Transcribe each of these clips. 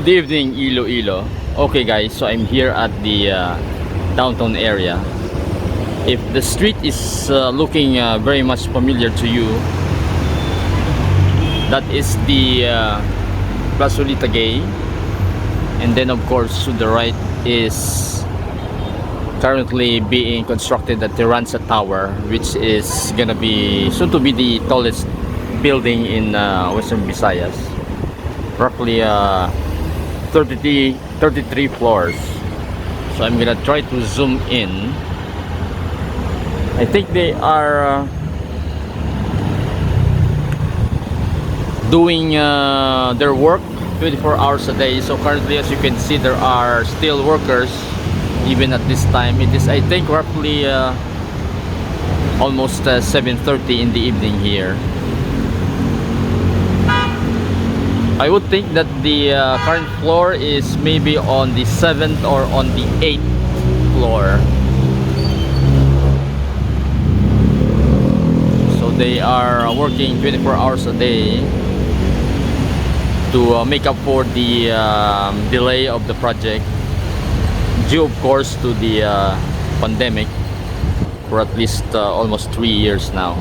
Good evening, Iloilo. Okay guys, so I'm here at the downtown area. If the street is looking very much familiar to you, that is the Plaza Gay, and then of course to the right is currently being constructed the Terranza Tower, which is gonna be soon to be the tallest building in Western Visayas, roughly 33 floors. So I'm gonna try to zoom in. I think they are doing their work 24 hours a day. So currently, as you can see, there are still workers even at this time. It is, I think, roughly almost 7:30 in the evening here. I would think that the current floor is maybe on the 7th or on the 8th floor. So they are working 24 hours a day to make up for the delay of the project, due of course to the pandemic for at least almost 3 years now.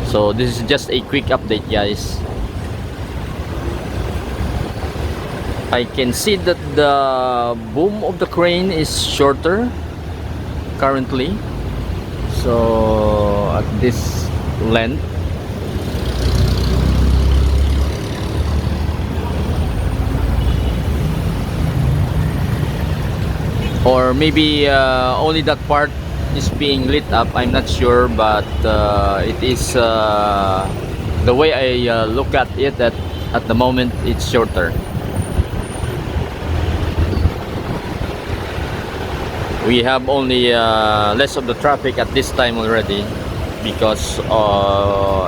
So this is just a quick update, guys. I can see that the boom of the crane is shorter currently, so at this length. Or maybe only that part is being lit up, I'm not sure, but it is the way I look at it, that at the moment it's shorter. We have only less of the traffic at this time already, because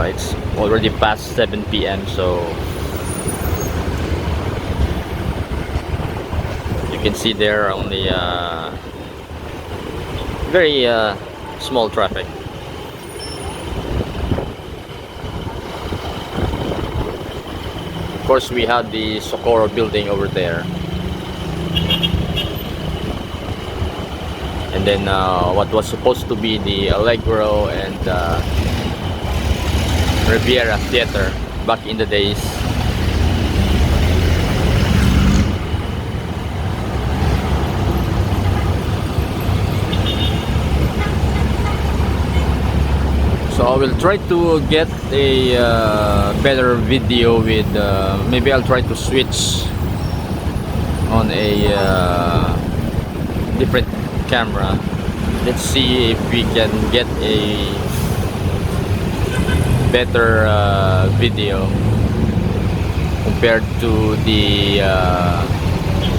it's already past 7 p.m. So you can see there only very small traffic. Of course, we have the Socorro building over there. And then what was supposed to be the Allegro and Riviera Theater back in the days. So I will try to get a better video with maybe I'll try to switch on a different camera. Let's see if we can get a better video compared to the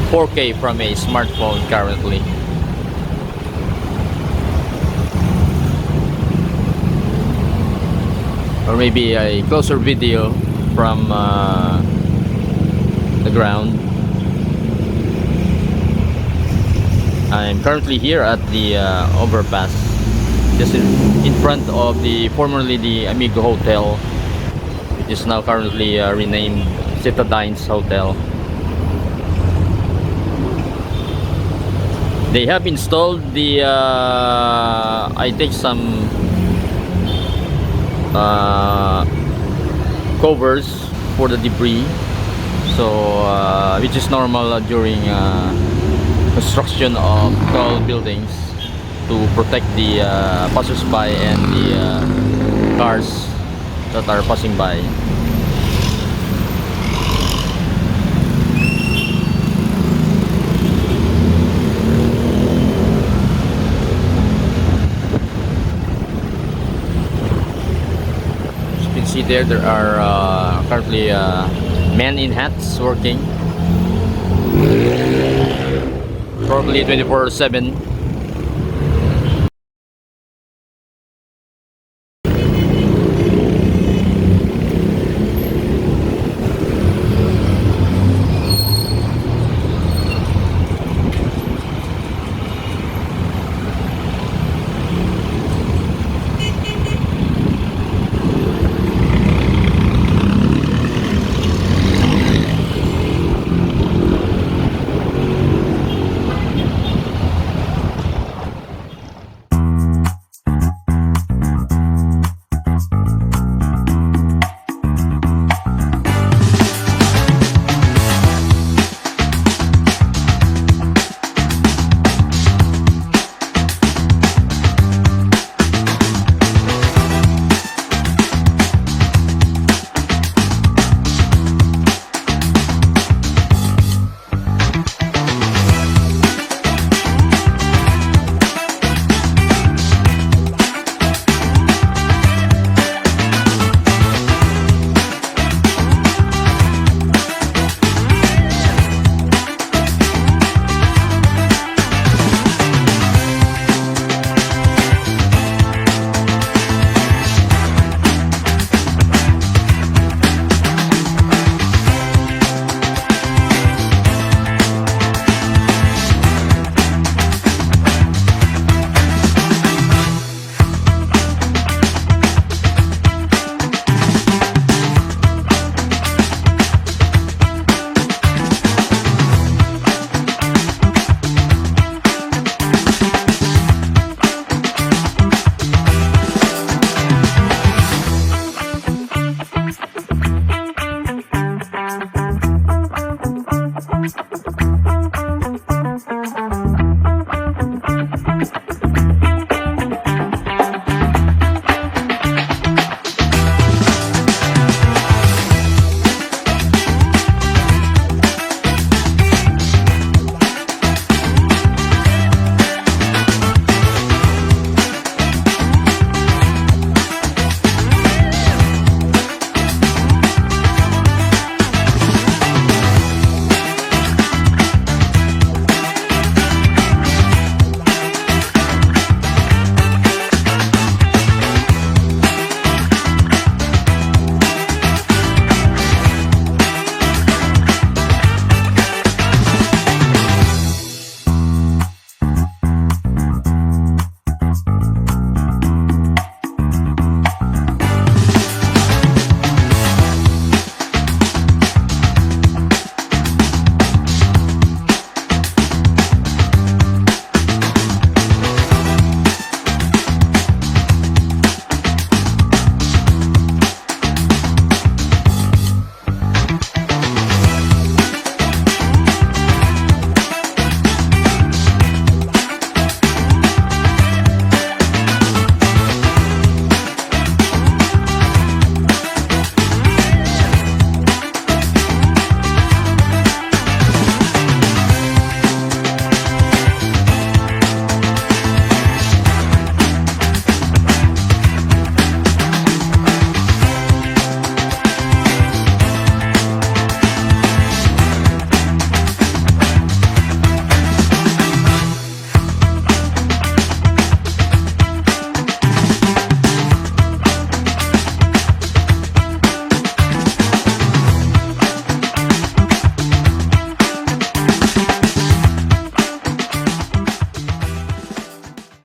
4K from a smartphone currently. Or maybe a closer video from the ground. I'm currently here at the overpass, just in front of the formerly the Amigo Hotel, which is now currently renamed Citadines Hotel. They have installed the I think some covers for the debris, so which is normal during construction of tall buildings, to protect the passers-by and the cars that are passing by. As you can see there are currently men in hats working probably 24/7.